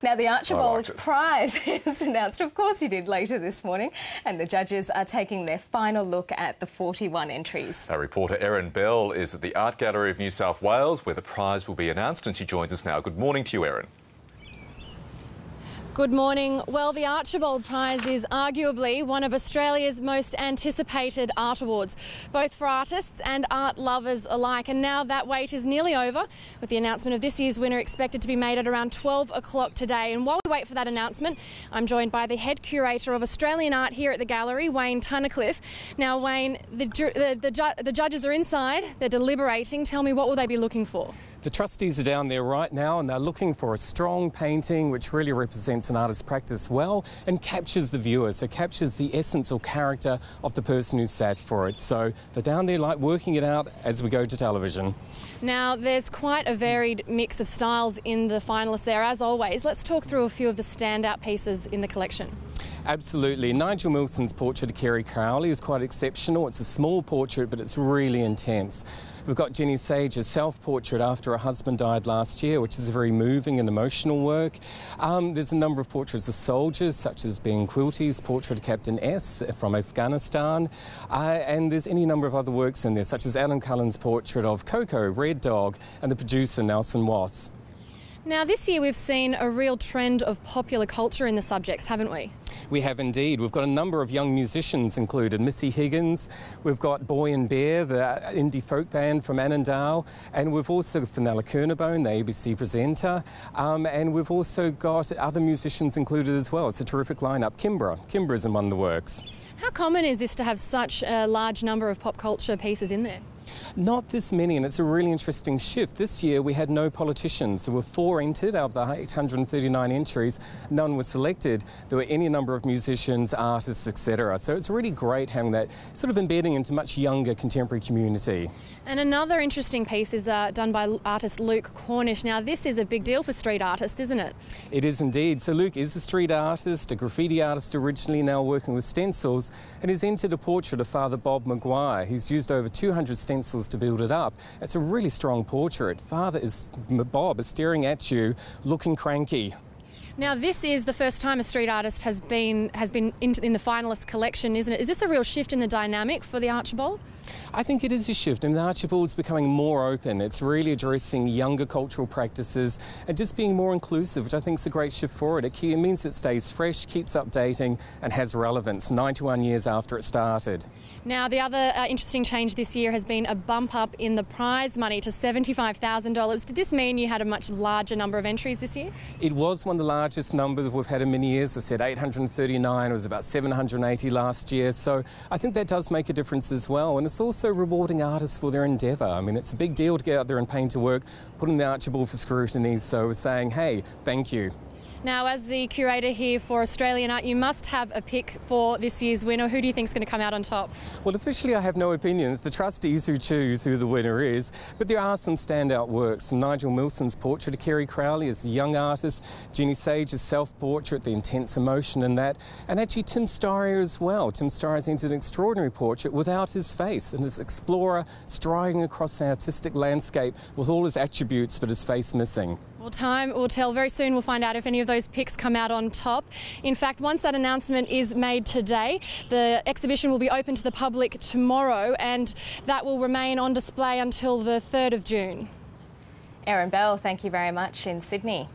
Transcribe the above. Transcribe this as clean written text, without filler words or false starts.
Now, the Archibald Prize is announced, of course you did, later this morning, and the judges are taking their final look at the 41 entries. Our reporter Erin Bell is at the Art Gallery of New South Wales, where the prize will be announced, and she joins us now. Good morning to you, Erin. Good morning. Well, the Archibald Prize is arguably one of Australia's most anticipated art awards, both for artists and art lovers alike. And now that wait is nearly over, with the announcement of this year's winner expected to be made at around 12 o'clock today. And while we wait for that announcement, I'm joined by the head curator of Australian art here at the gallery, Wayne Tunnicliffe. Now, Wayne, the judges are inside. They're deliberating. Tell me, what will they be looking for? The trustees are down there right now, and they're looking for a strong painting which really represents an artist's practice well and captures the viewer, so captures the essence or character of the person who sat for it. So they're down there like working it out as we go to television. Now, there's quite a varied mix of styles in the finalists there, as always. Let's talk through a few of the standout pieces in the collection. Absolutely. Nigel Wilson's portrait of Kerry Crowley is quite exceptional. It's a small portrait, but it's really intense. We've got Jenny Sage's self-portrait after her husband died last year, which is a very moving and emotional work. There's a number of portraits of soldiers, such as Ben Quilty's portrait of Captain S from Afghanistan. And there's any number of other works in there, such as Alan Cullen's portrait of Coco, Red Dog, and the producer Nelson Wass. Now, this year we've seen a real trend of popular culture in the subjects, haven't we? We have indeed. We've got a number of young musicians included. Missy Higgins, we've got Boy and Bear, the indie folk band from Annandale, and we've also got Fenella Kernebone, the ABC presenter, and we've also got other musicians included as well. It's a terrific lineup. Kimbra's in one of the works. How common is this to have such a large number of pop culture pieces in there? Not this many, and it's a really interesting shift. This year we had no politicians. There were 4 entered out of the 839 entries. None were selected. There were any number of musicians, artists, etc. So it's really great having that sort of embedding into much younger contemporary community. And another interesting piece is done by artist Luke Cornish. Now, this is a big deal for street artists, isn't it? It is indeed. So Luke is a street artist, a graffiti artist originally, now working with stencils, and he's entered a portrait of Father Bob Maguire. He's used over 200 stencils to build it up. It's a really strong portrait. Bob is staring at you, looking cranky. Now, this is the first time a street artist has been in the finalist collection, isn't it? Is this a real shift in the dynamic for the Archibald? I think it is a shift, and the Archibald's becoming more open. It's really addressing younger cultural practices and just being more inclusive, which I think is a great shift forward. It means it stays fresh, keeps updating, and has relevance 91 years after it started. Now, the other interesting change this year has been a bump up in the prize money to $75,000. Did this mean you had a much larger number of entries this year? It was one of the largest numbers we've had in many years. I said 839, it was about 780 last year. So I think that does make a difference as well. And it's also rewarding artists for their endeavour. I mean, it's a big deal to get out there and paint a work, put in the Archibald for scrutiny. So we're saying, hey, thank you. Now, as the curator here for Australian art, you must have a pick for this year's winner. Who do you think is going to come out on top? Well, officially I have no opinions. The trustees who choose who the winner is. But there are some standout works. Nigel Wilson's portrait of Kerry Crowley as a young artist. Jenny Sage's self-portrait, the intense emotion in that. And actually Tim Starrier as well. Tim Starrier's entered an extraordinary portrait without his face, and his explorer striding across the artistic landscape with all his attributes but his face missing. Well, time will tell. Very soon we'll find out if any of those picks come out on top. In fact, once that announcement is made today, the exhibition will be open to the public tomorrow, and that will remain on display until the 3rd of June. Erin Bell, thank you very much in Sydney.